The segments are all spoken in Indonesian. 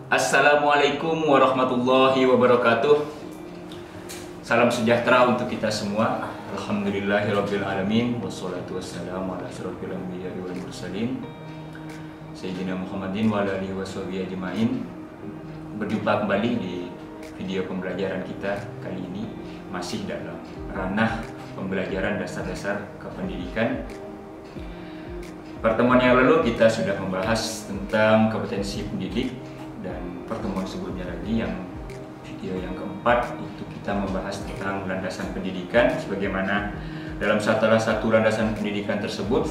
Assalamualaikum warahmatullahi wabarakatuh. Salam sejahtera untuk kita semua. Alhamdulillahirabbil alamin wassalatu wassalamu ala asyrofil anbiya'i wal mursalin Sayyidina Muhammadin wa ala alihi washabihi ajmain. Berjumpa kembali di video pembelajaran kita kali ini masih dalam ranah pembelajaran dasar-dasar kependidikan. Pertemuan yang lalu kita sudah membahas tentang kompetensi pendidik, dan pertemuan sebelumnya lagi yang video yang keempat itu kita membahas tentang landasan pendidikan. Sebagaimana dalam salah satu landasan pendidikan tersebut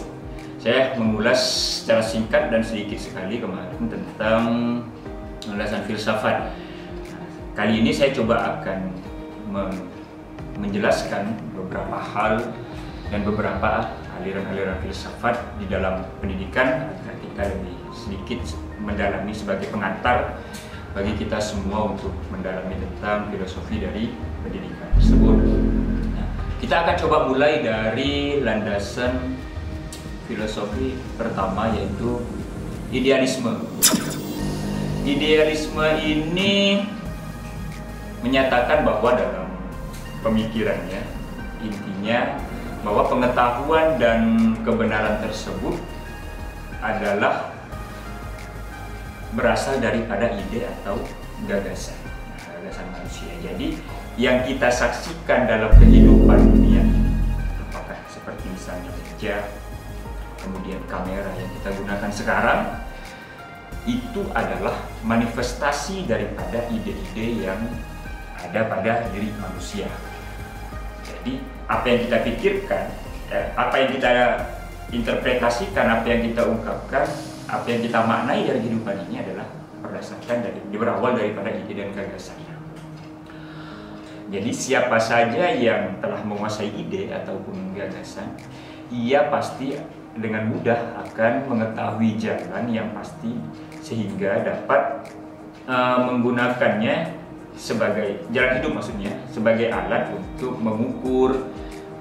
saya mengulas secara singkat dan sedikit sekali kemarin tentang landasan filsafat. Kali ini saya coba akan menjelaskan beberapa hal dan beberapa aliran-aliran filsafat di dalam pendidikan agar kita lebih sedikit mendalami sebagai pengantar bagi kita semua untuk mendalami tentang filosofi dari pendidikan tersebut. Nah, kita akan coba mulai dari landasan filosofi pertama, yaitu idealisme. Idealisme ini menyatakan bahwa dalam pemikirannya intinya bahwa pengetahuan dan kebenaran tersebut adalah berasal daripada ide atau gagasan manusia. Jadi yang kita saksikan dalam kehidupan dunia ini, apakah seperti misalnya meja, kemudian kamera yang kita gunakan sekarang, itu adalah manifestasi daripada ide-ide yang ada pada diri manusia. Jadi apa yang kita pikirkan, apa yang kita interpretasikan, apa yang kita ungkapkan, apa yang kita maknai dari kehidupan ini adalah berawal daripada ide dan gagasannya. Jadi siapa saja yang telah menguasai ide ataupun gagasan, ia pasti dengan mudah akan mengetahui jalan yang pasti sehingga dapat menggunakannya sebagai jalan hidup, maksudnya sebagai alat untuk mengukur,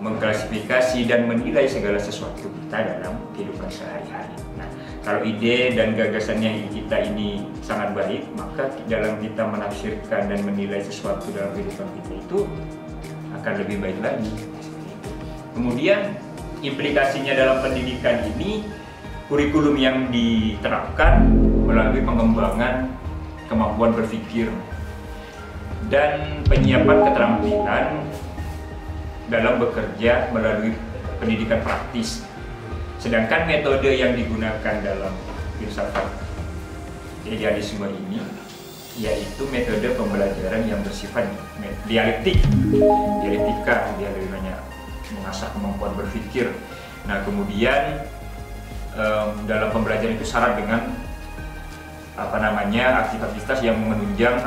mengklasifikasi dan menilai segala sesuatu kita dalam kehidupan sehari-hari. Nah, kalau ide dan gagasannya kita ini sangat baik, maka dalam kita menafsirkan dan menilai sesuatu dalam kehidupan kita itu akan lebih baik lagi. Kemudian implikasinya dalam pendidikan ini, kurikulum yang diterapkan melalui pengembangan kemampuan berpikir dan penyiapan keterampilan dalam bekerja melalui pendidikan praktis. Sedangkan metode yang digunakan dalam filsafat idealisme ini yaitu metode pembelajaran yang bersifat dialektika, dia lebih banyak mengasah kemampuan berpikir. Nah, kemudian dalam pembelajaran itu syarat dengan aktivitas yang menunjang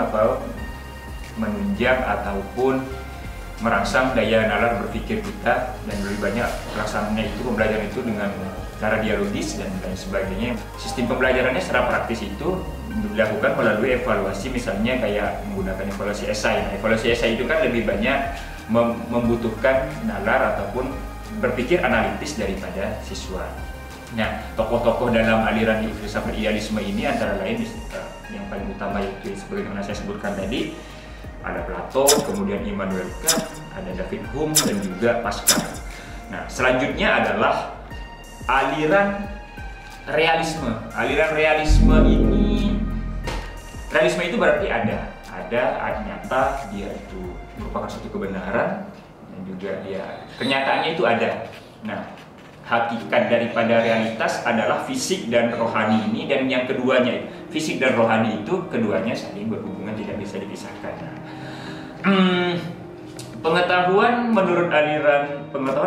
ataupun merangsang daya nalar berpikir kita, dan lebih banyak pelaksanaannya itu pembelajaran itu dengan cara dialogis dan lain sebagainya. Sistem pembelajarannya secara praktis itu dilakukan melalui evaluasi, misalnya kayak menggunakan evaluasi esai. Nah, evaluasi esai itu kan lebih banyak membutuhkan nalar ataupun berpikir analitis daripada siswa. Nah, tokoh-tokoh dalam aliran filsafat idealisme ini antara lain yang paling utama yaitu sebagaimana saya sebutkan tadi, ada Plato, kemudian Immanuel Kant, ada David Hume, dan juga Pascal. Nah, selanjutnya adalah aliran realisme. Aliran realisme itu berarti ada nyata, dia itu merupakan suatu kebenaran, dan juga ya kenyataannya itu ada. Nah, hakikat daripada realitas adalah fisik dan rohani ini, dan yang keduanya fisik dan rohani itu keduanya saling berhubungan, tidak bisa dipisahkan. Pengetahuan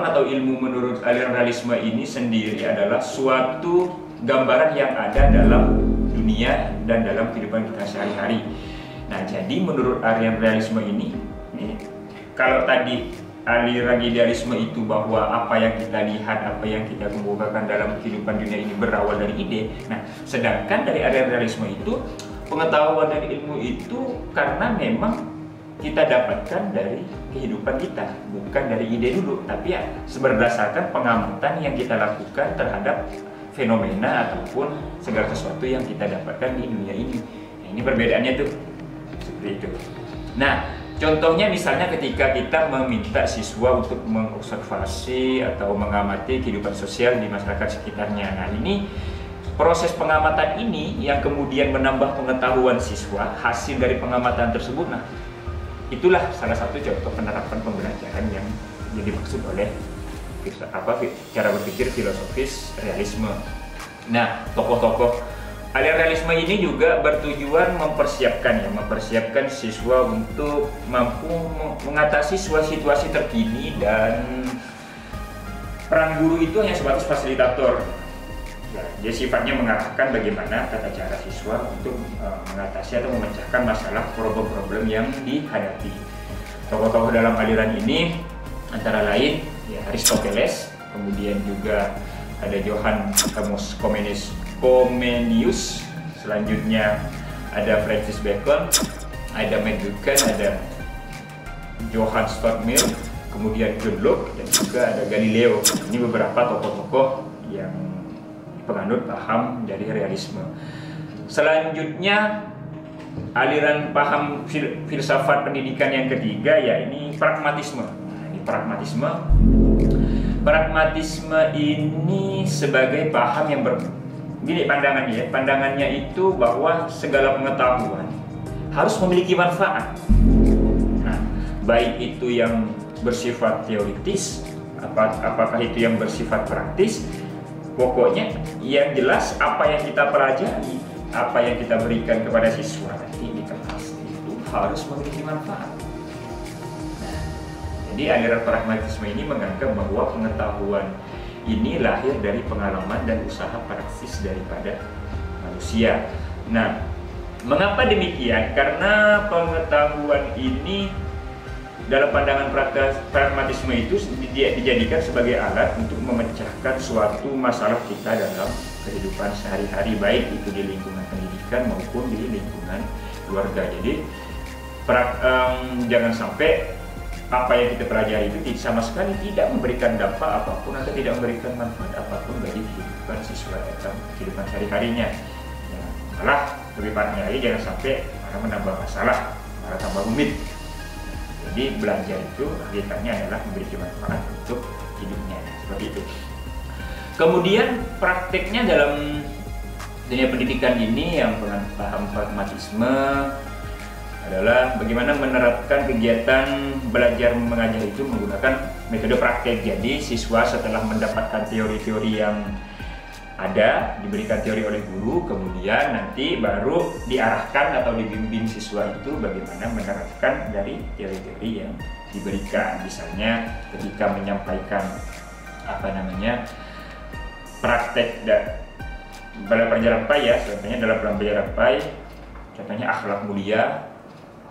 atau ilmu menurut aliran realisme ini sendiri adalah suatu gambaran yang ada dalam dunia dan dalam kehidupan kita sehari-hari. Nah, jadi menurut aliran realisme ini, kalau tadi aliran idealisme itu bahwa apa yang kita lihat, apa yang kita kemukakan dalam kehidupan dunia ini berawal dari ide. Nah, sedangkan dari aliran realisme itu, pengetahuan dan ilmu itu karena memang kita dapatkan dari kehidupan kita, bukan dari ide dulu, tapi ya berdasarkan pengamatan yang kita lakukan terhadap fenomena ataupun segala sesuatu yang kita dapatkan di dunia ini. Ini perbedaannya tuh seperti itu. Nah, contohnya misalnya ketika kita meminta siswa untuk mengobservasi atau mengamati kehidupan sosial di masyarakat sekitarnya. Nah, ini proses pengamatan ini yang kemudian menambah pengetahuan siswa hasil dari pengamatan tersebut. Nah, itulah salah satu contoh penerapan pembelajaran yang dimaksud oleh cara berpikir filosofis realisme. Nah, tokoh-tokoh aliran realisme ini juga bertujuan mempersiapkan siswa untuk mampu mengatasi situasi terkini, dan peran guru itu hanya sebatas fasilitator. Ya, dia sifatnya mengarahkan bagaimana tata cara siswa untuk mengatasi atau memecahkan masalah problem-problem yang dihadapi. Tokoh-tokoh dalam aliran ini antara lain ya Aristoteles, kemudian juga ada Johann Amos Comenius, selanjutnya ada Francis Bacon, ada Matt Buchan, ada Johann Stuart Mill, kemudian John Locke, dan juga ada Galileo. Ini beberapa tokoh-tokoh yang penganut paham dari realisme. Selanjutnya aliran paham filsafat pendidikan yang ketiga ya ini pragmatisme. Nah, ini pragmatisme ini sebagai paham yang gini pandangannya itu bahwa segala pengetahuan harus memiliki manfaat. Nah, baik itu yang bersifat teoritis, apakah itu yang bersifat praktis, pokoknya yang jelas apa yang kita pelajari, apa yang kita berikan kepada siswa nanti di kelas itu harus memiliki manfaat. Nah, jadi aliran pragmatisme ini menganggap bahwa pengetahuan ini lahir dari pengalaman dan usaha praktis daripada manusia. Nah, mengapa demikian? Karena pengetahuan ini dalam pandangan pragmatisme itu dijadikan sebagai alat untuk memecahkan suatu masalah kita dalam kehidupan sehari-hari, baik itu di lingkungan pendidikan maupun di lingkungan keluarga. Jadi jangan sampai apa yang kita pelajari itu sama sekali tidak memberikan dampak apapun atau tidak memberikan manfaat apapun bagi kehidupan siswa dalam kehidupan sehari-harinya. Ya, malah lebih parahnya lagi, jangan sampai malah menambah masalah, malah tambah rumit. Jadi belajar itu hakikatnya adalah memberi manfaat untuk hidupnya, seperti itu. Kemudian prakteknya dalam dunia pendidikan ini yang paham pragmatisme adalah bagaimana menerapkan kegiatan belajar mengajar itu menggunakan metode praktek. Jadi siswa setelah mendapatkan teori-teori yang ada, diberikan teori oleh guru, kemudian nanti baru diarahkan atau dibimbing siswa itu bagaimana menerapkan dari teori-teori yang diberikan. Misalnya ketika menyampaikan praktek pelajaran PAI ya, contohnya dalam pelajaran PAI, contohnya akhlak mulia,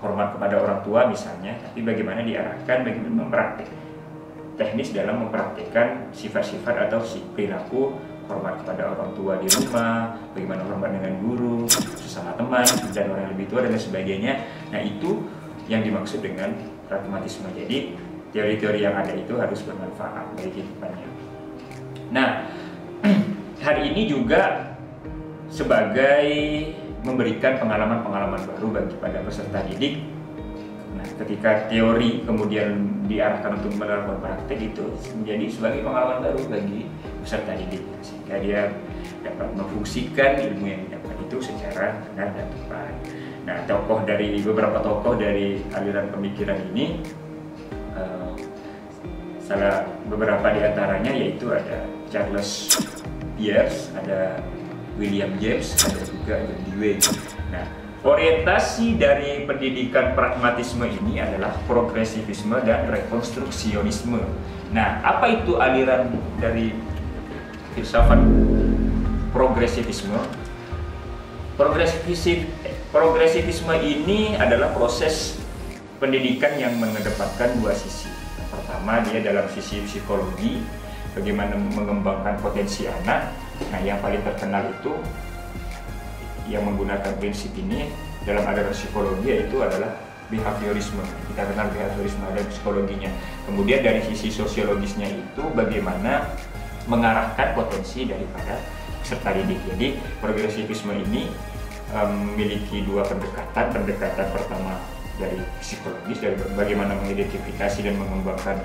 hormat kepada orang tua misalnya, tapi bagaimana diarahkan bagaimana mempraktek teknis dalam mempraktekkan sifat-sifat atau perilaku hormat kepada orang tua di rumah, bagaimana hormat dengan guru, sesama teman, dan orang yang lebih tua dan lain sebagainya. Nah, itu yang dimaksud dengan pragmatisme. Jadi teori-teori yang ada itu harus bermanfaat bagi kehidupannya. Nah, hari ini juga sebagai memberikan pengalaman-pengalaman baru bagi pada peserta didik. Nah, ketika teori kemudian diarahkan untuk menerapkan praktek itu menjadi sebagai pengalaman baru bagi peserta didik, sehingga dia dapat memfungsikan ilmu yang didapat itu secara benar dan tepat. Nah, beberapa tokoh dari aliran pemikiran ini, beberapa di antaranya yaitu ada Charles Peirce, ada William James, ada juga John Dewey. Nah, orientasi dari pendidikan pragmatisme ini adalah progresivisme dan rekonstruksionisme. Nah, apa itu aliran dari filsafat progresivisme? Progresivisme ini adalah proses pendidikan yang mengedepankan dua sisi. Yang pertama, dia dalam sisi psikologi, bagaimana mengembangkan potensi anak. Nah, yang paling terkenal itu yang menggunakan prinsip ini dalam aliran psikologi yaitu adalah behaviorisme. Kita kenal behaviorisme, ada psikologinya. Kemudian dari sisi sosiologisnya itu bagaimana mengarahkan potensi daripada peserta didik. Jadi progresivisme ini memiliki dua pendekatan. Pendekatan pertama dari psikologis, dari bagaimana mengidentifikasi dan mengembangkan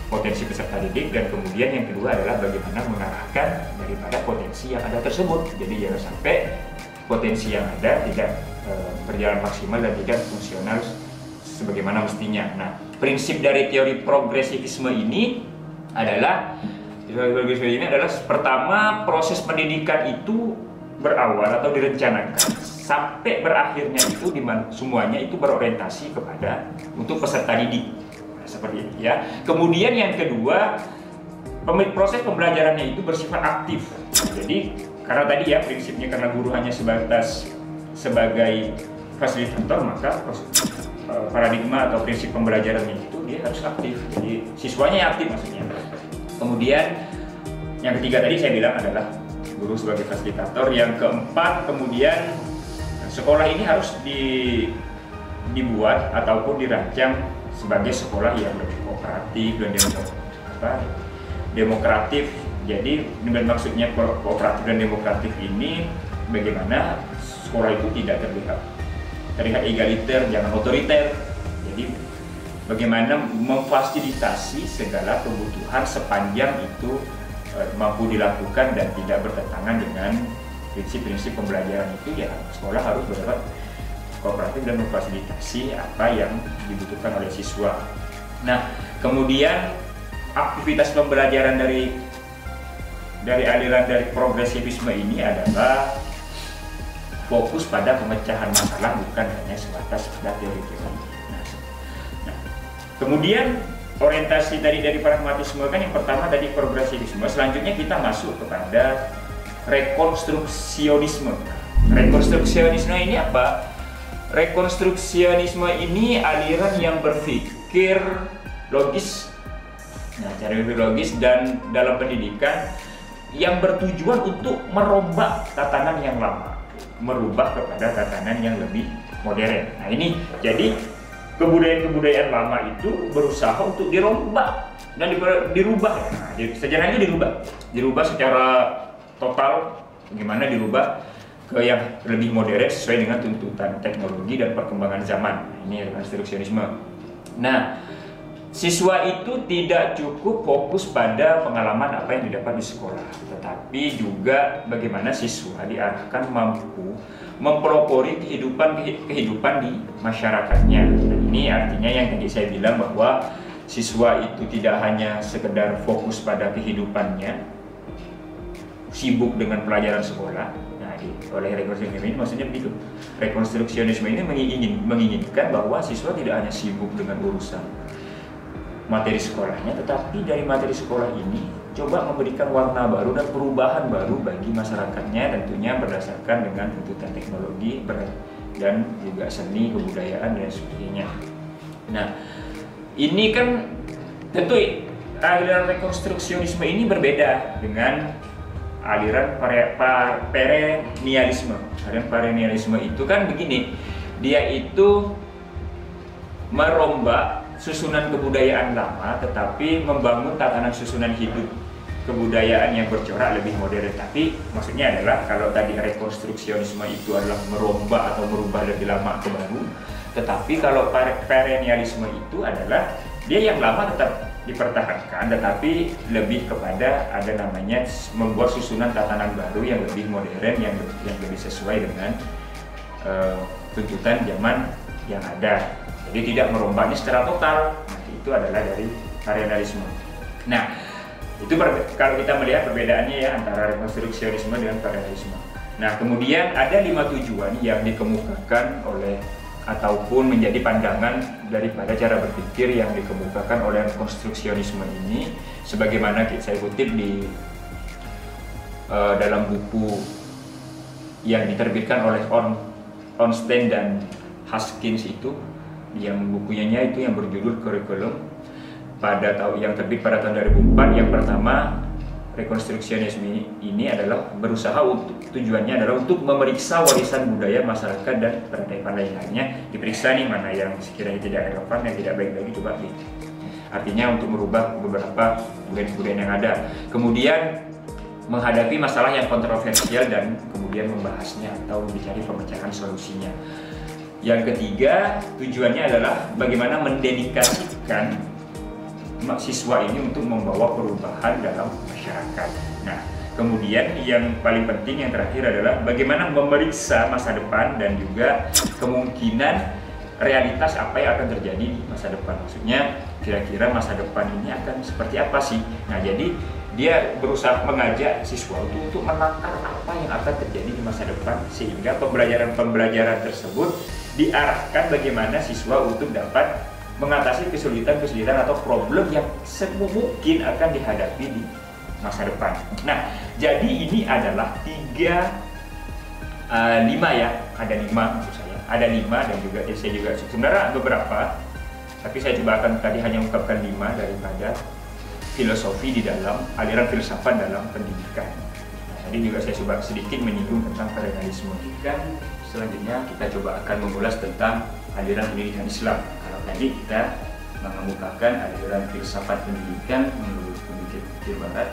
potensi peserta didik, dan kemudian yang kedua adalah bagaimana mengarahkan daripada potensi yang ada tersebut. Jadi jangan sampai potensi yang ada tidak berjalan maksimal dan tidak fungsional sebagaimana mestinya. Nah, prinsip dari teori progresivisme ini adalah pertama, proses pendidikan itu berawal atau direncanakan sampai berakhirnya itu semuanya itu berorientasi kepada untuk peserta didik. Seperti itu ya. Kemudian yang kedua, proses pembelajarannya itu bersifat aktif. Jadi karena tadi ya prinsipnya, karena guru hanya sebatas sebagai fasilitator, maka paradigma atau prinsip pembelajarannya itu dia harus aktif. Jadi siswanya yang aktif maksudnya. Kemudian yang ketiga tadi saya bilang adalah guru sebagai fasilitator. Yang keempat, kemudian sekolah ini harus dibuat ataupun dirancang sebagai sekolah yang lebih kooperatif dan demokratif. Jadi dengan maksudnya kooperatif dan demokratif ini, bagaimana sekolah itu tidak terlihat egaliter, jangan otoriter. Jadi bagaimana memfasilitasi segala kebutuhan sepanjang itu mampu dilakukan dan tidak bertentangan dengan prinsip-prinsip pembelajaran itu, ya sekolah harus bersifat kooperatif dan memfasilitasi apa yang dibutuhkan oleh siswa. Nah, kemudian aktivitas pembelajaran dari aliran dari progresivisme ini adalah fokus pada pemecahan masalah, bukan hanya sebatas pada teori-teori. Nah, kemudian orientasi dari pragmatisme kan yang pertama tadi progresivisme. Selanjutnya kita masuk kepada rekonstruksionisme. Rekonstruksionisme ini apa? Rekonstruksionisme ini aliran yang berpikir logis, cara berpikir logis dan dalam pendidikan yang bertujuan untuk merombak tatanan yang lama, merubah kepada tatanan yang lebih modern. Nah ini, jadi kebudayaan-kebudayaan lama itu berusaha untuk dirombak dan dirubah. Nah, sejarahnya dirubah secara total. Gimana dirubah ke yang lebih modern sesuai dengan tuntutan teknologi dan perkembangan zaman. Ini rekonstruksionisme. Nah, siswa itu tidak cukup fokus pada pengalaman apa yang didapat di sekolah, tetapi juga bagaimana siswa diarahkan mampu mempelopori kehidupan di masyarakatnya. Dan ini artinya yang tadi saya bilang bahwa siswa itu tidak hanya sekedar fokus pada kehidupannya, sibuk dengan pelajaran sekolah. Oleh rekonstruksionisme ini maksudnya begitu. Rekonstruksionisme ini menginginkan bahwa siswa tidak hanya sibuk dengan urusan materi sekolahnya, tetapi dari materi sekolah ini coba memberikan warna baru dan perubahan baru bagi masyarakatnya, tentunya berdasarkan dengan tuntutan teknologi dan juga seni, kebudayaan dan sebagainya. Nah, ini kan tentu aliran rekonstruksionisme ini berbeda dengan aliran perennialisme. Aliran perennialisme itu kan begini, dia itu merombak susunan kebudayaan lama, tetapi membangun tatanan susunan hidup kebudayaan yang bercorak lebih modern. Tapi maksudnya adalah kalau tadi rekonstruksionisme itu adalah merombak atau merubah dari lama ke baru, tetapi kalau perennialisme itu adalah dia yang lama tetap dipertahankan, tetapi lebih kepada ada namanya membuat susunan tatanan baru yang lebih modern, yang lebih sesuai dengan tuntutan zaman yang ada. Jadi tidak merombaknya secara total. Nah, itu adalah dari perennialisme. Nah, itu kalau kita melihat perbedaannya ya antara rekonstruksionisme dengan perennialisme. Nah, kemudian ada 5 tujuan yang dikemukakan oleh ataupun menjadi pandangan daripada cara berpikir yang dikemukakan oleh konstruksionisme ini, sebagaimana saya kutip di dalam buku yang diterbitkan oleh Ornstein dan Haskins itu, yang bukunya itu yang berjudul Kurikulum yang terbit pada tahun 2004. Yang pertama, rekonstruksionisme ini adalah berusaha tujuannya adalah untuk memeriksa warisan budaya masyarakat dan peradaban lainnya. Diperiksa nih mana yang sekiranya tidak relevan, yang tidak baik lagi, coba artinya untuk merubah beberapa budaya yang ada. Kemudian menghadapi masalah yang kontroversial dan kemudian membahasnya atau mencari pemecahan solusinya. Yang ketiga, tujuannya adalah bagaimana mendedikasikan siswa ini untuk membawa perubahan dalam masyarakat. Nah, kemudian yang paling penting yang terakhir adalah bagaimana memeriksa masa depan dan juga kemungkinan realitas apa yang akan terjadi di masa depan. Maksudnya kira-kira masa depan ini akan seperti apa sih? Nah, jadi dia berusaha mengajak siswa untuk menakar apa yang akan terjadi di masa depan, sehingga pembelajaran tersebut diarahkan bagaimana siswa untuk dapat mengatasi kesulitan-kesulitan atau problem yang mungkin akan dihadapi di masa depan. Nah, jadi ini adalah lima ya, ada lima maksud saya, ada lima dan juga saya juga sebenarnya beberapa, tapi saya coba akan tadi hanya mengungkapkan 5 daripada filosofi di dalam aliran filsafat dalam pendidikan. Nah, tadi juga saya coba sedikit menyinggung tentang perennialisme. Dan selanjutnya kita coba akan mengulas tentang aliran pendidikan Islam. Kalau tadi kita mengemukakan aliran filsafat pendidikan menurut pemikir Barat,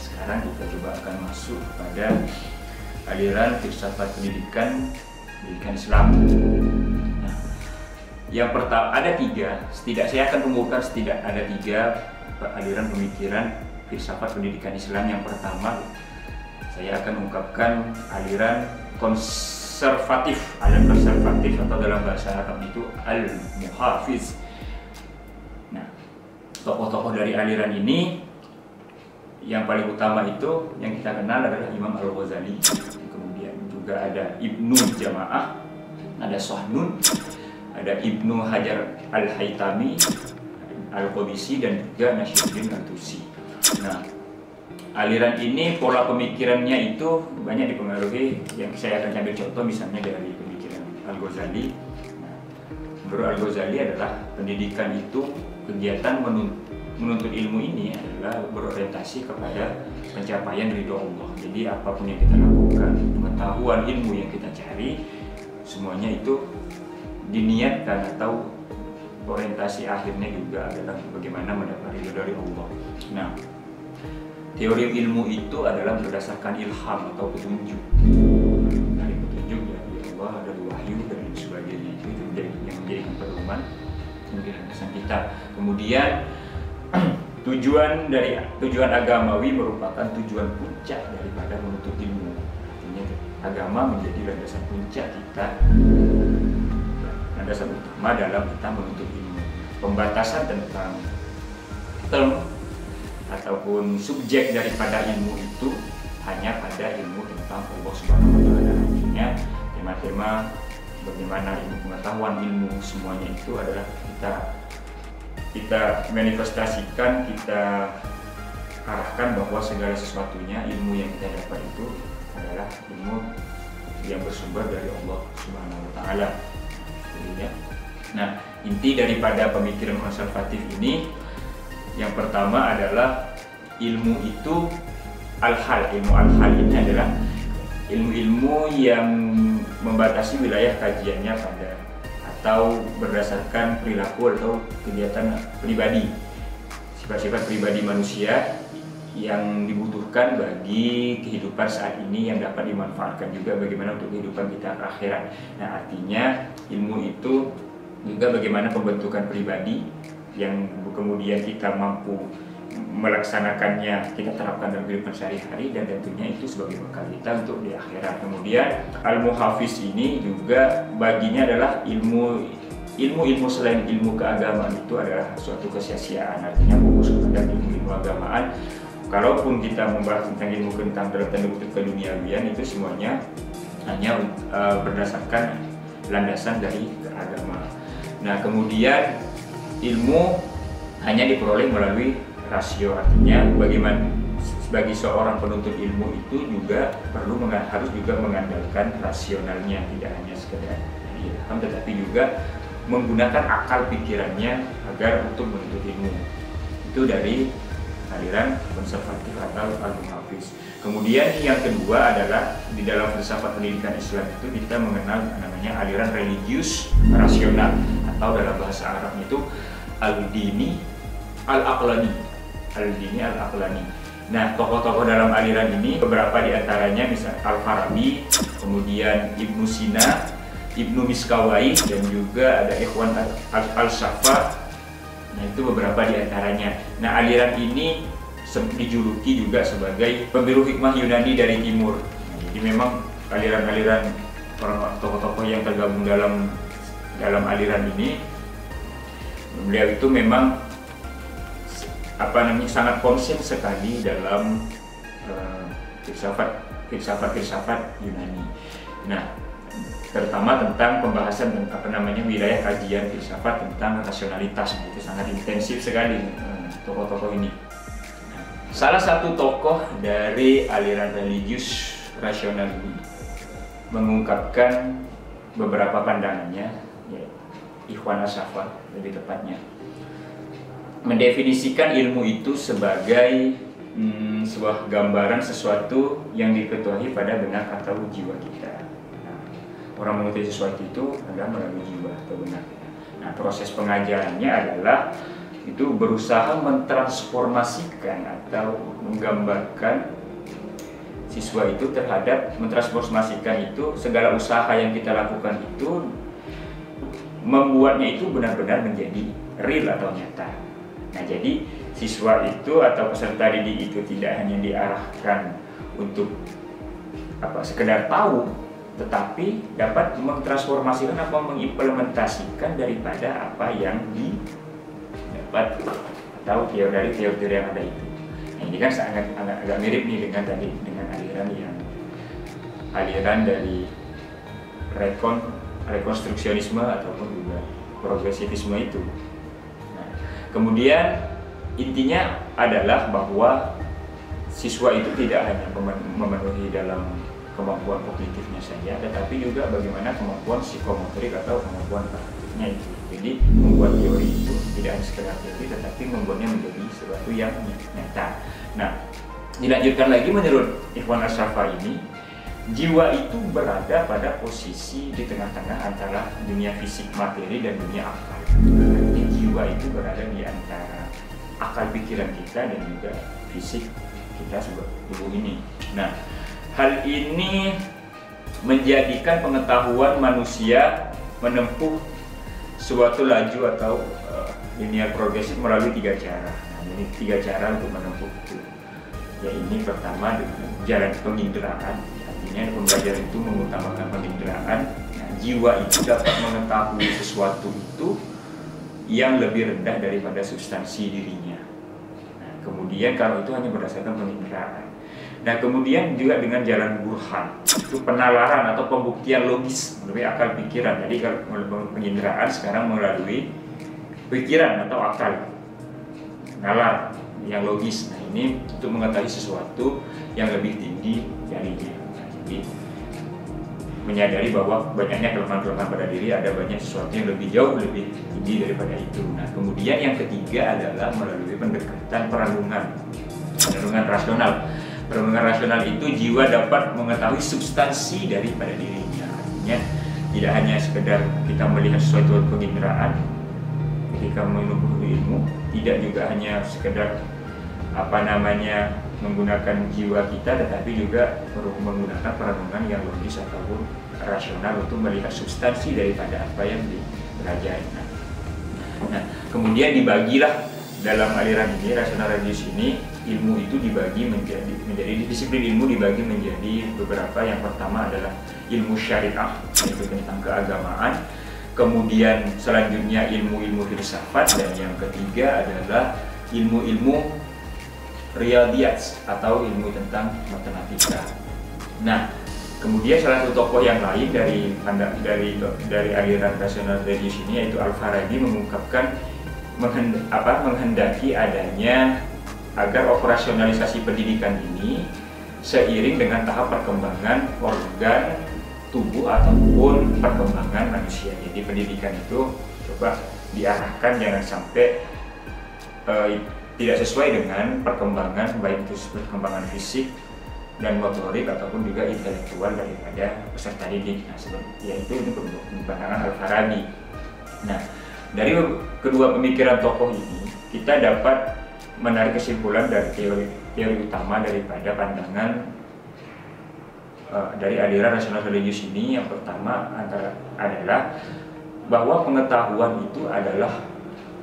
sekarang kita coba akan masuk pada aliran filsafat pendidikan Islam. Nah, yang pertama ada 3, saya akan mengumpulkan ada 3 aliran pemikiran filsafat pendidikan Islam. Yang pertama, saya akan mengungkapkan aliran konservatif atau dalam bahasa Arab itu al-muhafiz. Nah, tokoh-tokoh dari aliran ini yang paling utama itu yang kita kenal adalah Imam Al-Ghazali. Kemudian juga ada Ibnu Jama'ah, ada Sahnun, ada Ibnu Hajar Al-Haytami, Al-Qadisi, dan juga Nasruddin Al-Tusi. Nah, aliran ini pola pemikirannya itu banyak dipengaruhi, yang saya akan ambil contoh misalnya dari pemikiran Al-Ghazali. Nah, menurut Al-Ghazali adalah pendidikan itu kegiatan menuntut ilmu ini adalah berorientasi kepada pencapaian ridho Allah. Jadi apapun yang kita lakukan, pengetahuan ilmu yang kita cari, semuanya itu diniatkan atau orientasi akhirnya juga adalah bagaimana mendapat ridho dari Allah. Nah, teori ilmu itu adalah berdasarkan ilham atau petunjuk. Dari petunjuk dari Allah, dari wahyu dan sebagainya, itu yang menjadikan pedoman kemudian kesan kita. Kemudian tujuan agamawi merupakan tujuan puncak daripada menuntut ilmu. Artinya agama menjadi landasan puncak kita, landasan utama dalam kita menuntut ilmu. Pembatasan tentang term ataupun subjek daripada ilmu itu hanya pada ilmu tentang Allah Subhanahu wa Ta'ala. Artinya tema-tema bagaimana ilmu pengetahuan, ilmu semuanya itu adalah kita manifestasikan, kita arahkan bahwa segala sesuatunya ilmu yang kita dapat itu adalah ilmu yang bersumber dari Allah Subhanahu wa Ta'ala. Nah, inti daripada pemikiran konservatif ini yang pertama adalah ilmu itu al-hal. Ilmu al-hal ini adalah ilmu-ilmu yang membatasi wilayah kajiannya pada atau berdasarkan perilaku atau kegiatan pribadi, sifat-sifat pribadi manusia yang dibutuhkan bagi kehidupan saat ini yang dapat dimanfaatkan juga bagaimana untuk kehidupan kita akhirat. Nah, artinya ilmu itu juga bagaimana pembentukan pribadi yang kemudian kita mampu melaksanakannya, kita terapkan dalam kehidupan sehari-hari, dan tentunya itu sebagai bekal kita untuk di akhirat. Kemudian al-muhafiz ini juga baginya adalah ilmu selain ilmu keagamaan itu adalah suatu kesia-siaan, artinya fokus kepada ilmu agamaan. Kalaupun kita membahas tentang ilmu tentang dalam tanda kutip keduniawian, itu semuanya hanya berdasarkan landasan dari keagamaan. Nah, kemudian ilmu hanya diperoleh melalui rasio, artinya bagaimana bagi seorang penuntut ilmu itu juga harus juga mengandalkan rasionalnya, tidak hanya sekedar ilham tetapi juga menggunakan akal pikirannya agar untuk menuntut ilmu. Itu dari aliran konservatif atau al-muhafiz. Kemudian yang kedua adalah di dalam filsafat pendidikan Islam itu kita mengenal namanya aliran religius rasional, atau dalam bahasa Arab itu al-dini al-aqlani. Al-dini al-aqlani. Nah, tokoh-tokoh dalam aliran ini beberapa diantaranya misal Al-Farabi, kemudian Ibnu Sina, Ibnu Miskawai, dan juga ada Ikhwan Al-Safa. Nah, itu beberapa diantaranya. Nah, aliran ini dijuluki juga sebagai pembiru hikmah Yunani dari timur. Nah, jadi memang aliran-aliran tokoh-tokoh yang tergabung dalam aliran ini, beliau itu memang sangat konsen sekali dalam filsafat Yunani. Nah, terutama tentang pembahasan wilayah kajian filsafat tentang rasionalitas. Nah, itu sangat intensif sekali tokoh-tokoh ini. Salah satu tokoh dari aliran religius rasional ini mengungkapkan beberapa pandangannya, ya, Ikhwan Al-Safa lebih tepatnya, mendefinisikan ilmu itu sebagai sebuah gambaran sesuatu yang diketuai pada benak atau jiwa kita. Nah, orang mengetahui sesuatu itu adalah melalui jiwa atau benak. Nah, proses pengajarannya adalah itu berusaha mentransformasikan atau menggambarkan siswa itu mentransformasikan itu segala usaha yang kita lakukan itu membuatnya itu benar-benar menjadi real atau nyata. Nah, jadi siswa itu atau peserta didik itu tidak hanya diarahkan untuk sekedar tahu, tetapi dapat mentransformasikan atau mengimplementasikan daripada apa yang didapat atau dari teori-teori yang ada itu. Nah, ini kan agak mirip nih dengan aliran dari rekonstruksionisme ataupun juga progresivisme itu. Kemudian intinya adalah bahwa siswa itu tidak hanya memenuhi dalam kemampuan kognitifnya saja, tetapi juga bagaimana kemampuan psikomotorik atau kemampuan praktiknya itu. Jadi membuat teori itu tidak hanya sekedar teori, tetapi membuatnya menjadi sesuatu yang nyata. Nah, dilanjutkan lagi menurut Ikhwan Al-Safa ini, jiwa itu berada pada posisi di tengah-tengah antara dunia fisik materi dan dunia akal. Jiwa itu berada di antara akal pikiran kita dan juga fisik kita sebagai tubuh ini. Nah, hal ini menjadikan pengetahuan manusia menempuh suatu laju atau linear progresif melalui 3 cara. Nah, ini 3 cara untuk menempuh itu. Ya, ini pertama dengan jalan penginderaan. Artinya pembelajaran itu mengutamakan penginderaan. Nah, jiwa itu dapat mengetahui sesuatu itu yang lebih rendah daripada substansi dirinya. Nah, kemudian kalau itu hanya berdasarkan penginderaan. Nah, kemudian juga dengan jalan burhan, itu penalaran atau pembuktian logis melalui akal pikiran. Jadi kalau penginderaan sekarang melalui pikiran atau akal, nalar yang logis. Nah, ini untuk mengetahui sesuatu yang lebih tinggi darinya. Nah, jadi menyadari bahwa banyaknya kelemahan-kelemahan pada diri, ada banyak sesuatu yang lebih jauh lebih tinggi daripada itu. Nah, kemudian yang ketiga adalah melalui pendekatan perenungan rasional. Perenungan rasional itu jiwa dapat mengetahui substansi daripada dirinya. Artinya tidak hanya sekedar kita melihat sesuatu penginderaan ketika menubuh ilmu, tidak juga hanya sekedar menggunakan jiwa kita, tetapi juga perlu menggunakan perenungan yang logis ataupun rasional untuk melihat substansi daripada apa yang dipelajari. Nah, kemudian dibagilah dalam aliran ini, rasional religius ini, ilmu itu dibagi menjadi disiplin ilmu dibagi menjadi beberapa. Yang pertama adalah ilmu syariah, yaitu tentang keagamaan. Kemudian selanjutnya ilmu-ilmu filsafat, dan yang ketiga adalah ilmu-ilmu riyadiyat atau ilmu tentang matematika. Nah, kemudian salah satu tokoh yang lain dari aliran rasional religius ini, yaitu Al-Farabi, mengungkapkan menghendaki adanya agar operasionalisasi pendidikan ini seiring dengan tahap perkembangan organ tubuh ataupun perkembangan manusia. Jadi pendidikan itu coba diarahkan jangan sampai tidak sesuai dengan perkembangan, baik itu perkembangan fisik dan motorik ataupun juga intelektual daripada peserta didik. Nah, yaitu ini pandangan Al-Farabi. Nah, dari kedua pemikiran tokoh ini kita dapat menarik kesimpulan dari teori utama daripada pandangan dari aliran rasional religius ini. Yang pertama adalah bahwa pengetahuan itu adalah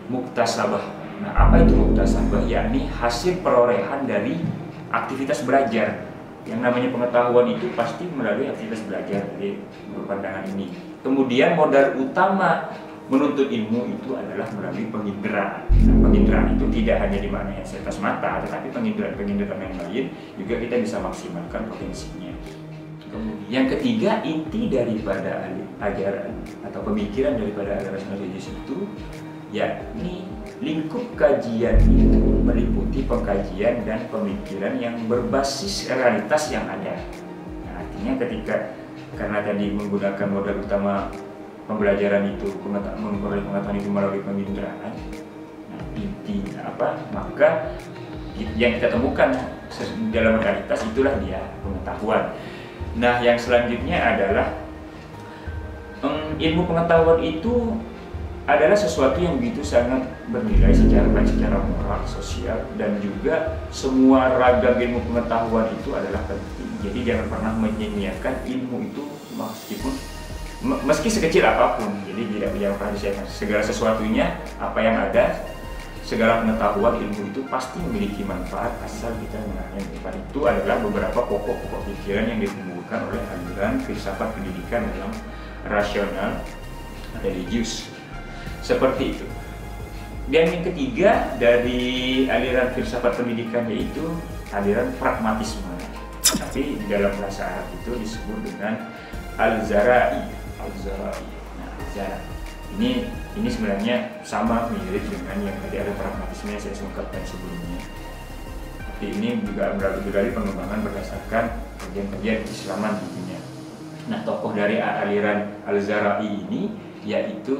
muktasabah. Nah, apa itu muktasabah? Yakni hasil perolehan dari aktivitas belajar. Yang namanya pengetahuan itu pasti melalui aktivitas belajar dari pandangan ini. Kemudian modal utama menuntut ilmu itu adalah melalui penginderaan. Nah, penginderaan itu tidak hanya di mana yang setas mata, tetapi penginderaan yang lain juga kita bisa maksimalkan potensinya. Kemudian yang ketiga, inti daripada ajaran atau pemikiran daripada aliran rasional religius itu yakni lingkup kajian itu meliputi pengkajian dan pemikiran yang berbasis realitas yang ada. Nah, artinya karena tadi menggunakan modal utama pembelajaran itu, memperoleh pengetahuan itu melalui penginderaan. Nah, intinya apa? Maka yang kita temukan dalam realitas itulah dia pengetahuan. Nah, yang selanjutnya adalah ilmu pengetahuan itu adalah sesuatu yang begitu sangat bernilai secara moral, sosial, dan juga semua ragam ilmu pengetahuan itu adalah penting. Jadi jangan pernah menyia-nyiakan ilmu itu meski sekecil apapun. Jadi jangan pernah disiapkan segala sesuatunya, apa yang ada, segala pengetahuan ilmu itu pasti memiliki manfaat asal kita mengenalnya. Itu adalah beberapa pokok-pokok pikiran yang ditemukan oleh aliran filsafat pendidikan dalam rasional religius. Seperti itu. Dan yang ketiga dari aliran filsafat pendidikan yaitu aliran pragmatisme. Tapi di dalam bahasa Arab itu disebut dengan al-Zara'i. Nah, Zara. Ini sebenarnya sama mirip dengan yang tadi ada pragmatisme yang saya ungkapkan sebelumnya. Tapi ini juga berarti pengembangan berdasarkan kajian-kajian Islaman tentunya. Nah, tokoh dari aliran al-Zara'i ini yaitu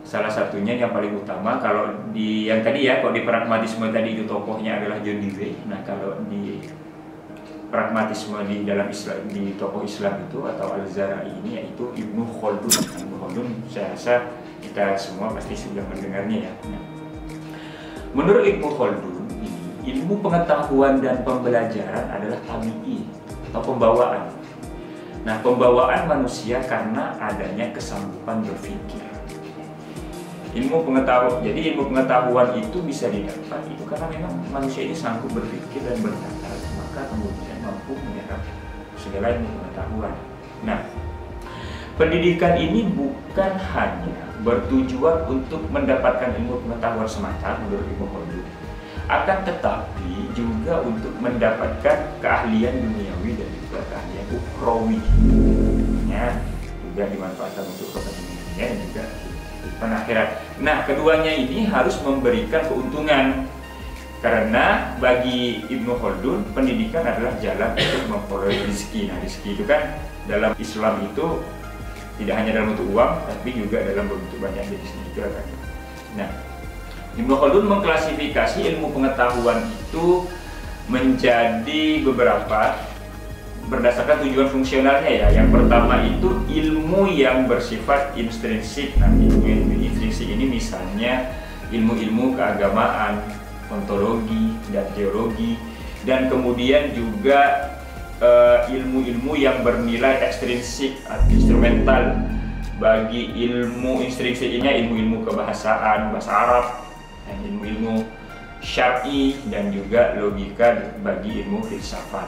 salah satunya yang paling utama. Kalau di yang tadi kalau di pragmatisme tadi itu tokohnya adalah John Dewey. Nah, kalau di pragmatisme di dalam Islam, di tokoh Islam itu atau al-Zara'i ini yaitu Ibnu Khaldun. Ibnu Khaldun saya rasa kita semua pasti sudah mendengarnya ya. Nah, menurut Ibnu Khaldun, ilmu pengetahuan dan pembelajaran adalah tabi'i atau pembawaan. Nah, pembawaan manusia karena adanya kesanggupan berpikir. Ilmu pengetahuan itu bisa didapat itu karena memang manusia ini sanggup berpikir dan bernakal, maka kemudian mampu menyerap segala ilmu pengetahuan. Nah, pendidikan ini bukan hanya bertujuan untuk mendapatkan ilmu pengetahuan semata menurut Ibnu Khaldun, akan tetapi juga untuk mendapatkan keahlian duniawi dan juga keahlian ukhrawi. Ya, juga dimanfaatkan untuk kepentingan dunia dan juga akhirat. Nah, keduanya ini harus memberikan keuntungan karena bagi Ibnu Khaldun pendidikan adalah jalan untuk memperoleh rezeki. Nah, rezeki itu kan dalam Islam itu tidak hanya dalam bentuk uang, tapi juga dalam bentuk banyak jenis juga kan. Nah, Ibnu Khaldun mengklasifikasi ilmu pengetahuan itu menjadi beberapa berdasarkan tujuan fungsionalnya ya. Yang pertama itu ilmu yang bersifat intrinsik. Nah, ilmu intrinsik ini misalnya ilmu-ilmu keagamaan, ontologi dan teologi, dan kemudian juga ilmu-ilmu yang bernilai ekstrinsik atau instrumental. Bagi ilmu intrinsik ini ilmu-ilmu kebahasaan, bahasa Arab, dan ilmu-ilmu syar'i dan juga logika bagi ilmu filsafat.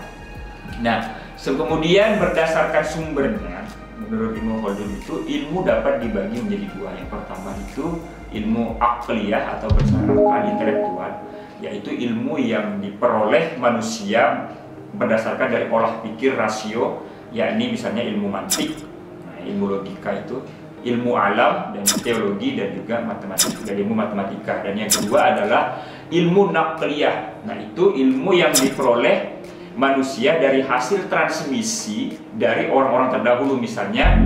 Nah, kemudian berdasarkan sumbernya, menurut Ibnu Khaldun itu ilmu dapat dibagi menjadi dua. Yang pertama itu ilmu akliyah atau bersakal intelektual, yaitu ilmu yang diperoleh manusia berdasarkan dari olah pikir rasio, yakni misalnya ilmu mantik, ilmu logika itu, ilmu alam dan teologi dan juga matematika dan ilmu matematika. Dan yang kedua adalah ilmu naqliyah. Nah, itu ilmu yang diperoleh manusia dari hasil transmisi dari orang-orang terdahulu, misalnya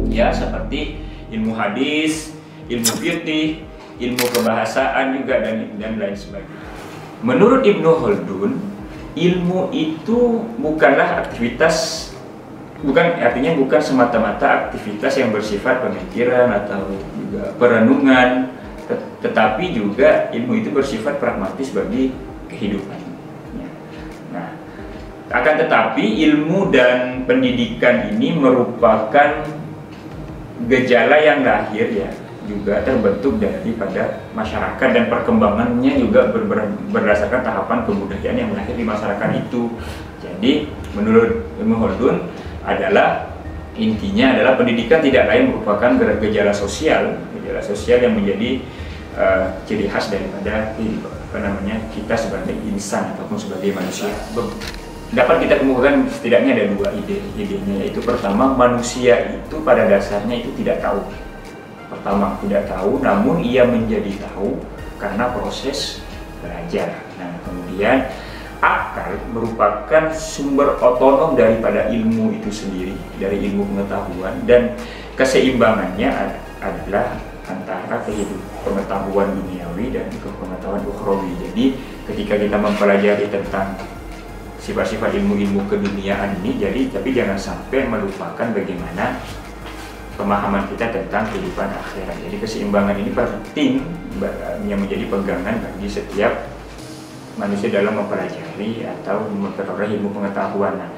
ya seperti ilmu hadis, ilmu fikih, ilmu kebahasaan juga dan lain sebagainya. Menurut Ibnu Khaldun, ilmu itu bukanlah aktivitas, artinya bukan semata-mata aktivitas yang bersifat pemikiran atau juga perenungan, tetapi juga ilmu itu bersifat pragmatis bagi kehidupan. Akan tetapi ilmu dan pendidikan ini merupakan gejala yang lahir ya, juga terbentuk daripada masyarakat dan perkembangannya juga berdasarkan tahapan kebudayaan yang lahir di masyarakat itu. Jadi menurut Ilmu Khaldun adalah intinya adalah pendidikan tidak lain merupakan gejala sosial yang menjadi ciri khas daripada kita sebagai insan ataupun sebagai manusia. Dapat kita kemukakan setidaknya ada dua idenya, yaitu pertama, manusia itu pada dasarnya itu tidak tahu. Pertama, tidak tahu, namun ia menjadi tahu karena proses belajar. Nah, kemudian akal merupakan sumber otonom daripada ilmu itu sendiri, dari ilmu pengetahuan, dan keseimbangannya adalah antara pengetahuan duniawi dan pengetahuan ukhrawi. Jadi ketika kita mempelajari tentang sifat-sifat ilmu-ilmu keduniaan ini, tapi jangan sampai melupakan bagaimana pemahaman kita tentang kehidupan akhirat. Jadi keseimbangan ini penting yang menjadi pegangan bagi setiap manusia dalam mempelajari atau memperoleh ilmu pengetahuan. Nah,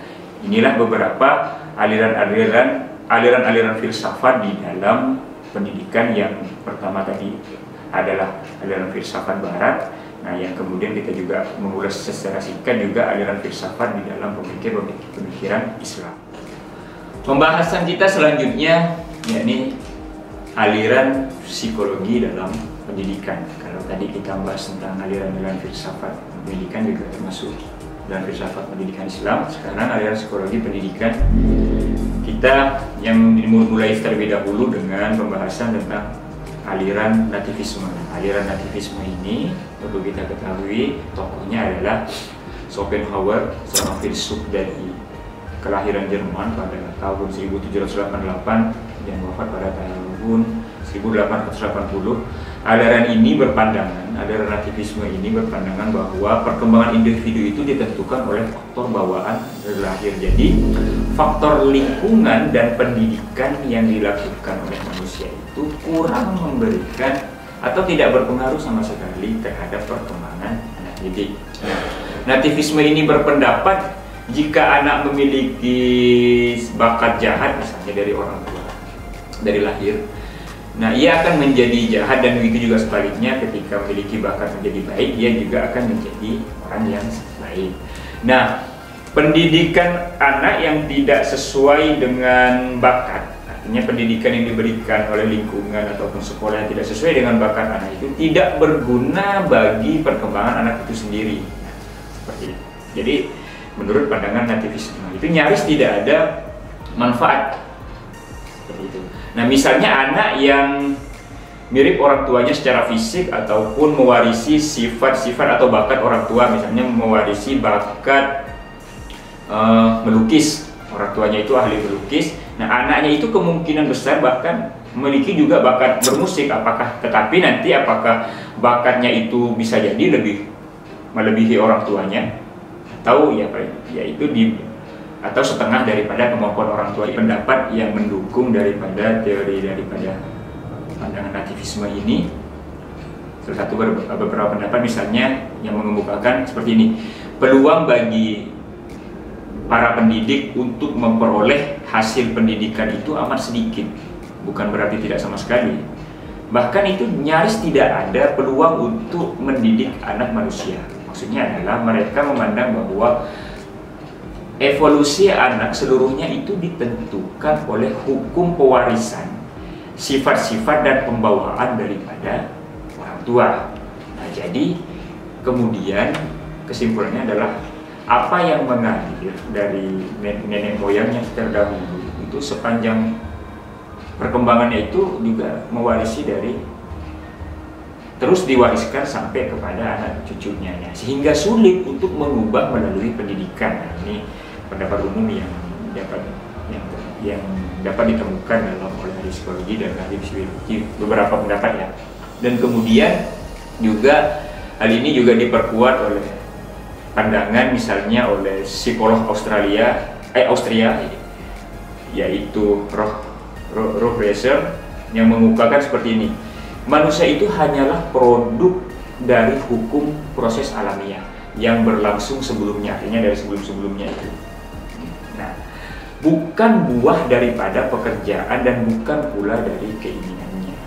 inilah beberapa aliran-aliran filsafat di dalam pendidikan. Yang pertama tadi adalah aliran filsafat Barat. Nah, yang kemudian kita juga mengulas secara singkat juga aliran filsafat di dalam pemikiran Islam. Pembahasan kita selanjutnya yakni aliran psikologi dalam pendidikan. Kalau tadi kita bahas tentang aliran-aliran filsafat pendidikan juga termasuk dalam filsafat pendidikan Islam. Sekarang aliran psikologi pendidikan, kita yang dimulai terlebih dahulu dengan pembahasan tentang aliran nativisme. Aliran nativisme ini perlu kita ketahui tokohnya adalah Schopenhauer, seorang filsuf dari kelahiran Jerman pada tahun 1788 dan wafat pada tahun 1880. Aliran nativisme ini berpandangan bahwa perkembangan individu itu ditentukan oleh faktor bawaan dari lahir. Jadi faktor lingkungan dan pendidikan yang dilakukan oleh manusia itu kurang memberikan atau tidak berpengaruh sama sekali terhadap perkembangan anak didik. Nah, nativisme ini berpendapat jika anak memiliki bakat jahat misalnya dari orang tua, dari lahir, nah ia akan menjadi jahat, dan begitu juga sebaliknya ketika memiliki bakat menjadi baik, dia juga akan menjadi orang yang baik. Nah, pendidikan anak yang tidak sesuai dengan bakat, artinya pendidikan yang diberikan oleh lingkungan ataupun sekolah yang tidak sesuai dengan bakat anak itu tidak berguna bagi perkembangan anak itu sendiri. Nah, seperti itu. Jadi menurut pandangan nativisme itu nyaris tidak ada manfaat. Seperti itu. Nah, misalnya anak yang mirip orang tuanya secara fisik ataupun mewarisi sifat-sifat atau bakat orang tua, misalnya mewarisi bakat melukis, orang tuanya itu ahli melukis. Nah, anaknya itu kemungkinan besar bahkan memiliki juga bakat bermusik, tetapi nanti apakah bakatnya itu bisa jadi lebih melebihi orang tuanya, atau atau setengah daripada kemampuan orang tua. Pendapat yang mendukung daripada teori daripada pandangan nativisme ini, salah satu beberapa pendapat misalnya yang mengemukakan seperti ini: peluang bagi para pendidik untuk memperoleh hasil pendidikan itu amat sedikit, bukan berarti tidak sama sekali, bahkan itu nyaris tidak ada peluang untuk mendidik anak manusia. Maksudnya adalah mereka memandang bahwa evolusi anak seluruhnya itu ditentukan oleh hukum pewarisan, sifat-sifat dan pembawaan daripada orang tua. Nah, jadi kemudian kesimpulannya adalah apa yang mengalir dari nenek moyang yang terdahulu itu sepanjang perkembangannya itu juga mewarisi terus diwariskan sampai kepada anak cucunya, sehingga sulit untuk mengubah melalui pendidikan. Nah, ini pendapat umum yang dapat ditemukan dalam oleh ahli psikologi dan ahli psikologi, beberapa pendapat ya. Dan kemudian juga hal ini juga diperkuat oleh pandangan misalnya oleh psikolog Austria, yaitu Rolf Reiser, yang mengukakan seperti ini: manusia itu hanyalah produk dari hukum proses alamiah. yang berlangsung sebelumnya, artinya dari sebelum-sebelumnya itu. Nah, bukan buah daripada pekerjaan dan bukan pula dari keinginannya.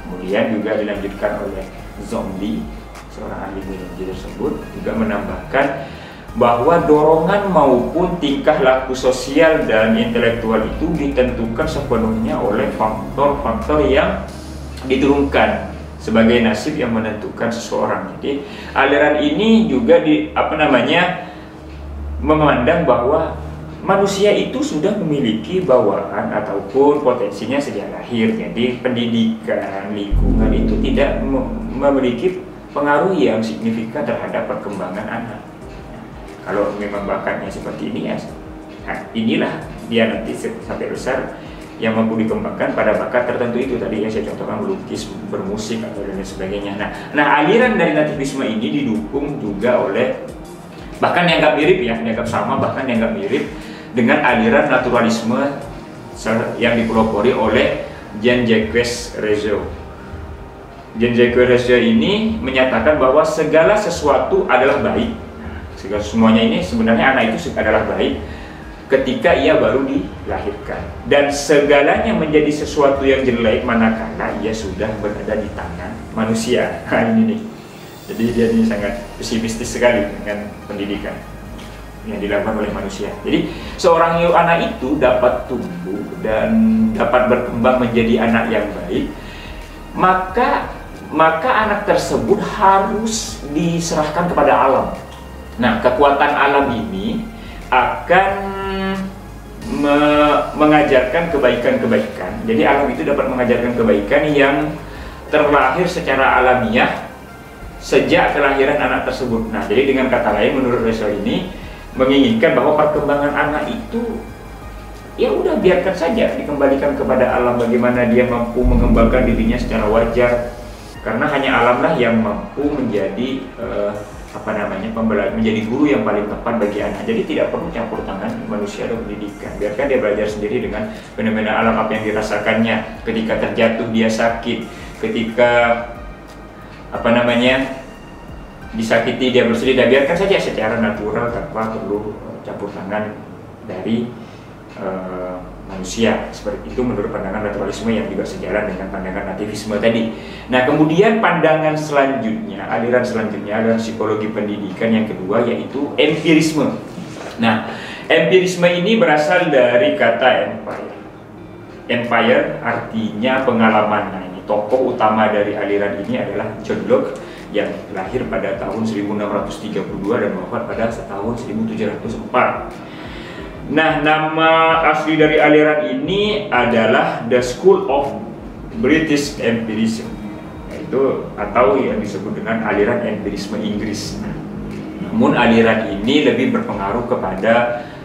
Kemudian juga dilanjutkan oleh Zombie, seorang ahli biologi tersebut, juga menambahkan bahwa dorongan maupun tingkah laku sosial dan intelektual itu ditentukan sepenuhnya oleh faktor-faktor yang diturunkan sebagai nasib yang menentukan seseorang. Jadi aliran ini juga memandang bahwa manusia itu sudah memiliki bawaan ataupun potensinya sejak lahir. Jadi pendidikan, lingkungan itu tidak memiliki pengaruh yang signifikan terhadap perkembangan anak. Nah, kalau memang bakatnya seperti ini ya, nah inilah dia nanti sampai besar yang mampu dikembangkan pada bakat tertentu itu tadi yang saya contohkan, melukis, bermusik atau dan lain sebagainya. Nah aliran dari nativisme ini didukung juga oleh, bahkan dianggap mirip ya, dianggap sama, bahkan dianggap mirip dengan aliran naturalisme yang dipelopori oleh Jean-Jacques Rousseau. Jean-Jacques Rousseau ini menyatakan bahwa segala sesuatu adalah baik. Segala semuanya ini sebenarnya anak itu adalah baik ketika ia baru dilahirkan, dan segalanya menjadi sesuatu yang jelek manakala ia sudah berada di tangan manusia. Nah ini nih, jadi dia ini sangat pesimistis sekali dengan pendidikan yang dilakukan oleh manusia. Jadi seorang anak itu dapat tumbuh dan dapat berkembang menjadi anak yang baik, maka anak tersebut harus diserahkan kepada alam. Nah, kekuatan alam ini akan mengajarkan kebaikan-kebaikan. Jadi alam itu dapat mengajarkan kebaikan yang terlahir secara alamiah sejak kelahiran anak tersebut. Nah, jadi dengan kata lain, menurut Rousseau ini menginginkan bahwa perkembangan anak itu ya udah biarkan saja, dikembalikan kepada alam, bagaimana dia mampu mengembangkan dirinya secara wajar, karena hanya alamlah yang mampu menjadi menjadi guru yang paling tepat bagi anak. Jadi tidak perlu campur tangan manusia dalam pendidikan. Biarkan dia belajar sendiri dengan fenomena alam apa yang dirasakannya. Ketika terjatuh dia sakit, ketika disakiti dia bersedih, dan biarkan saja secara natural tanpa perlu campur tangan dari manusia. Seperti itu menurut pandangan naturalisme yang juga sejalan dengan pandangan nativisme tadi. Nah, kemudian pandangan selanjutnya, aliran selanjutnya adalah psikologi pendidikan yang kedua, yaitu empirisme. Nah, empirisme ini berasal dari kata empire. Empire artinya pengalaman. Nah, ini tokoh utama dari aliran ini adalah John Locke yang lahir pada tahun 1632 dan wafat pada tahun 1704. Nah, nama asli dari aliran ini adalah The School of British Empirism, yaitu atau yang disebut dengan aliran empirisme Inggris. Namun aliran ini lebih berpengaruh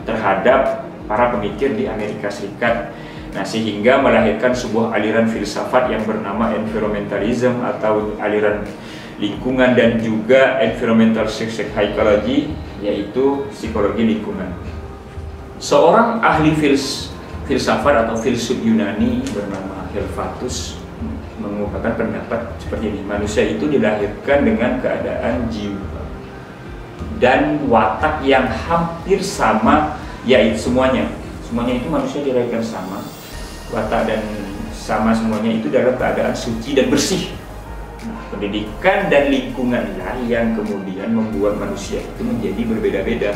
terhadap para pemikir di Amerika Serikat. Nah, sehingga melahirkan sebuah aliran filsafat yang bernama environmentalism atau aliran lingkungan, dan juga environmental psychology, yaitu psikologi lingkungan. Seorang ahli filsafat atau filsuf Yunani bernama Helvatus mengungkapkan pendapat seperti ini: manusia itu dilahirkan dengan keadaan jiwa dan watak yang hampir sama, yaitu semuanya itu manusia dilahirkan sama, watak dan sama semuanya itu dalam keadaan suci dan bersih. Nah, pendidikan dan lingkunganlah yang kemudian membuat manusia itu menjadi berbeda-beda.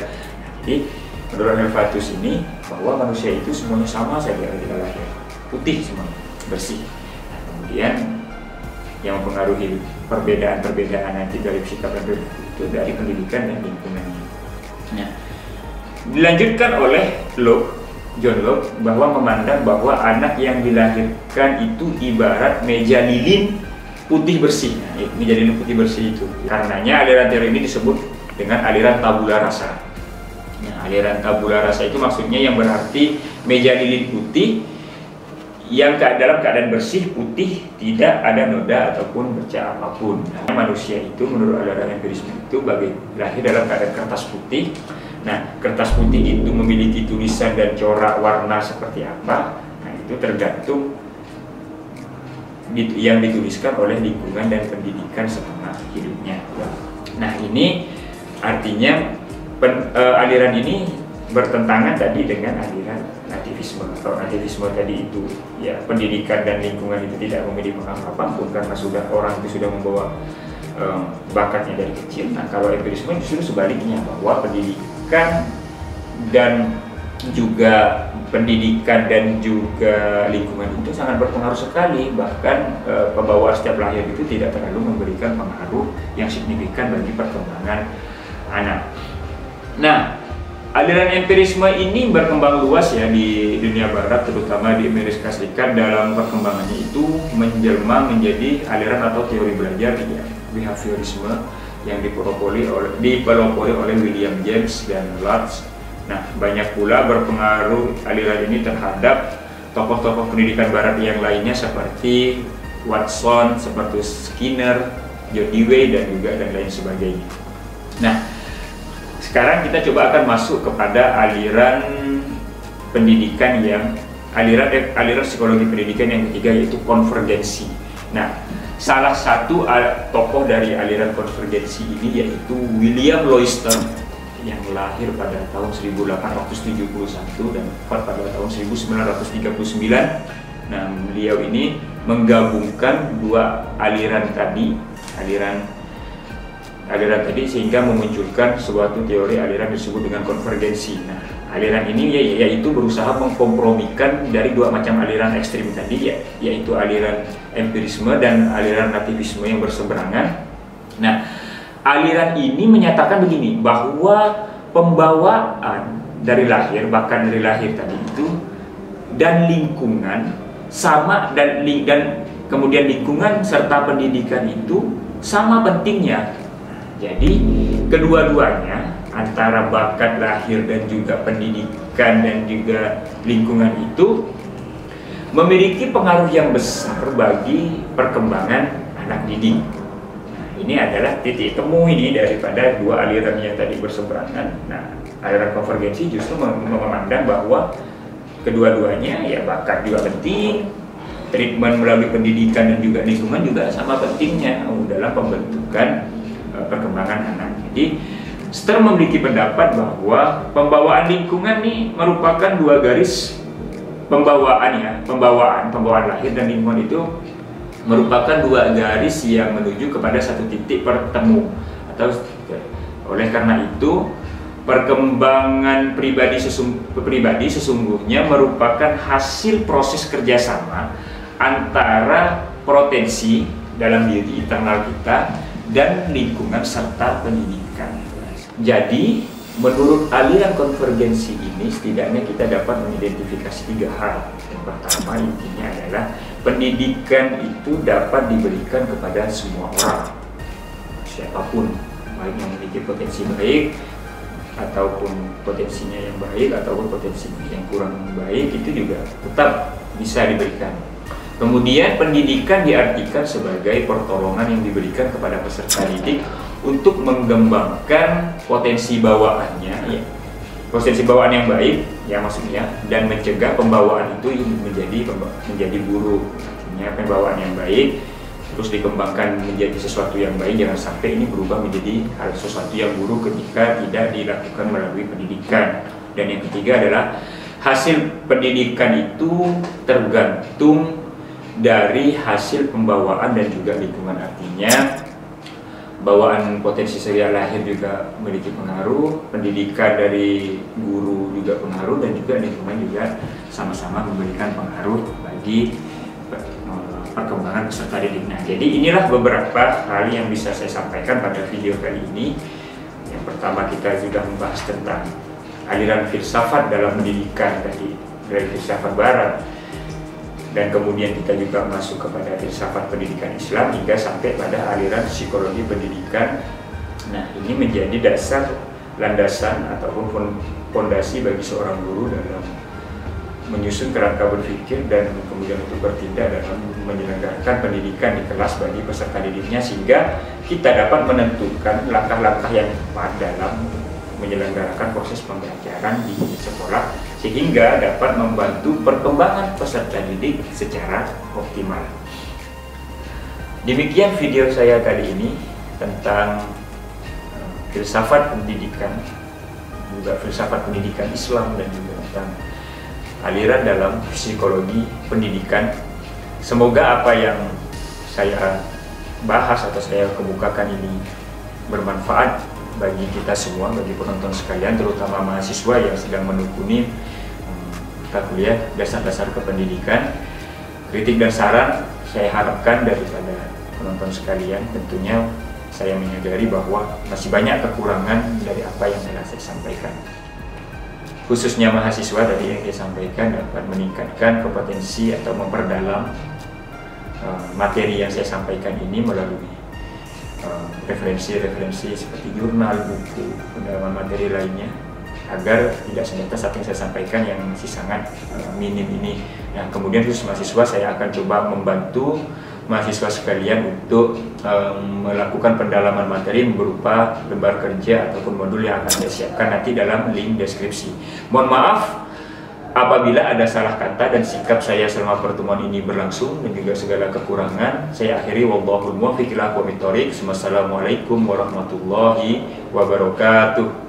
Jadi menurut Helvatus ini, bahwa manusia itu semuanya sama saja ketika lahir, putih semua, bersih. Nah, kemudian yang mempengaruhi perbedaan-perbedaan nanti dari sikap dan perilaku itu dari pendidikan dan lingkungannya. Nah, dilanjutkan oleh John Locke, bahwa memandang bahwa anak yang dilahirkan itu ibarat meja lilin putih bersih. Nah, meja lilin putih bersih itu, karenanya aliran teori ini disebut dengan aliran tabula rasa. Nah, aliran tabula rasa itu maksudnya yang berarti meja lilin putih yang dalam keadaan bersih, putih, tidak ada noda ataupun bercak apapun. Nah, manusia itu menurut aliran empirisme itu lahir dalam keadaan kertas putih. Nah, kertas putih itu memiliki tulisan dan corak warna seperti apa. Nah, itu tergantung yang dituliskan oleh lingkungan dan pendidikan selama hidupnya. Nah, ini Artinya aliran ini bertentangan tadi dengan aliran nativisme. Atau nativisme tadi itu ya pendidikan dan lingkungan itu tidak memiliki pengaruh apapun karena orang itu sudah membawa bakatnya dari kecil. Nah, kalau empirisme justru sebaliknya, bahwa pendidikan dan juga lingkungan itu sangat berpengaruh sekali. Bahkan pembawaan setiap lahir itu tidak terlalu memberikan pengaruh yang signifikan bagi perkembangan anak. Nah, aliran empirisme ini berkembang luas ya di dunia barat, terutama di Amerika Serikat. Dalam perkembangannya itu menjelma menjadi aliran atau teori belajar ya, behaviorisme, yang dipelopori oleh William James dan Lutz. Nah, banyak pula berpengaruh aliran ini terhadap tokoh-tokoh pendidikan barat yang lainnya seperti Watson, seperti Skinner, John Dewey, dan lain sebagainya. Nah, sekarang kita coba akan masuk kepada aliran pendidikan aliran psikologi pendidikan yang ketiga, yaitu konvergensi. Nah, salah satu tokoh dari aliran konvergensi ini yaitu William Loister, yang lahir pada tahun 1871 dan wafat pada tahun 1939. Nah, beliau ini menggabungkan dua aliran tadi sehingga memunculkan suatu teori aliran disebut dengan konvergensi. Nah, aliran ini yaitu berusaha mengkompromikan dari dua macam aliran ekstrim tadi yaitu aliran empirisme dan aliran nativisme yang berseberangan. Nah, aliran ini menyatakan begini, bahwa pembawaan dari lahir, bahkan dari lahir tadi itu, dan lingkungan sama, dan kemudian lingkungan serta pendidikan itu sama pentingnya. Jadi kedua-duanya, antara bakat lahir dan juga pendidikan dan juga lingkungan itu memiliki pengaruh yang besar bagi perkembangan anak didik. Ini adalah titik temu ini daripada dua aliran yang tadi berseberangan. Nah, aliran konvergensi justru memandang bahwa kedua-duanya ya bakat juga penting, treatment melalui pendidikan dan juga lingkungan juga sama pentingnya dalam pembentukan perkembangan anak. Jadi Stern memiliki pendapat bahwa pembawaan lingkungan ini merupakan dua garis pembawaan lahir dan lingkungan itu merupakan dua garis yang menuju kepada satu titik bertemu. Oleh karena itu, perkembangan pribadi sesungguhnya merupakan hasil proses kerjasama antara potensi dalam diri internal kita dan lingkungan serta pendidikan. Jadi, menurut aliran konvergensi ini, setidaknya kita dapat mengidentifikasi tiga hal. Yang pertama, intinya adalah pendidikan itu dapat diberikan kepada semua orang, siapapun, baik yang memiliki potensi baik ataupun potensinya yang baik ataupun potensinya yang kurang baik, itu juga tetap bisa diberikan. Kemudian pendidikan diartikan sebagai pertolongan yang diberikan kepada peserta didik untuk mengembangkan potensi bawaannya, ya, potensi bawaan yang baik, ya maksudnya, dan mencegah pembawaan itu menjadi buruk. Artinya pembawaan yang baik terus dikembangkan menjadi sesuatu yang baik, jangan sampai ini berubah menjadi hal sesuatu yang buruk ketika tidak dilakukan melalui pendidikan. Dan yang ketiga adalah hasil pendidikan itu tergantung dari hasil pembawaan dan juga lingkungan. Artinya bawaan potensi sejak lahir juga memiliki pengaruh, pendidikan dari guru juga pengaruh, dan juga lingkungan juga sama-sama memberikan pengaruh bagi perkembangan peserta didik. Nah, jadi inilah beberapa hal yang bisa saya sampaikan pada video kali ini. Yang pertama, kita sudah membahas tentang aliran filsafat dalam pendidikan tadi dari filsafat barat, dan kemudian kita juga masuk kepada filsafat pendidikan Islam hingga sampai pada aliran psikologi pendidikan. Nah, ini menjadi dasar, landasan ataupun fondasi bagi seorang guru dalam menyusun kerangka berpikir dan kemudian untuk bertindak dalam menyelenggarakan pendidikan di kelas bagi peserta didiknya, sehingga kita dapat menentukan langkah-langkah yang tepat dalam menyelenggarakan proses pembelajaran di sekolah sehingga dapat membantu perkembangan peserta didik secara optimal. Demikian video saya kali ini tentang filsafat pendidikan, juga filsafat pendidikan Islam, dan juga tentang aliran dalam psikologi pendidikan. Semoga apa yang saya bahas atau saya kemukakan ini bermanfaat bagi kita semua, bagi penonton sekalian, terutama mahasiswa yang sedang menekuni mata kuliah dasar-dasar kependidikan. Kritik dan saran saya harapkan daripada penonton sekalian. Tentunya saya menyadari bahwa masih banyak kekurangan dari apa yang telah saya sampaikan. Khususnya mahasiswa tadi yang saya sampaikan dapat meningkatkan kompetensi atau memperdalam materi yang saya sampaikan ini melalui referensi-referensi seperti jurnal, buku, pendalaman materi lainnya, agar tidak semata satu yang saya sampaikan yang masih sangat minim ini. Nah, kemudian khusus mahasiswa saya akan coba membantu mahasiswa sekalian untuk melakukan pendalaman materi berupa lembar kerja ataupun modul yang akan saya siapkan nanti dalam link deskripsi. Mohon maaf apabila ada salah kata dan sikap saya selama pertemuan ini berlangsung dan juga segala kekurangan. Saya akhiri, wallahul muwaffiq ila aqwamit thoriq. Wassalamualaikum warahmatullahi wabarakatuh.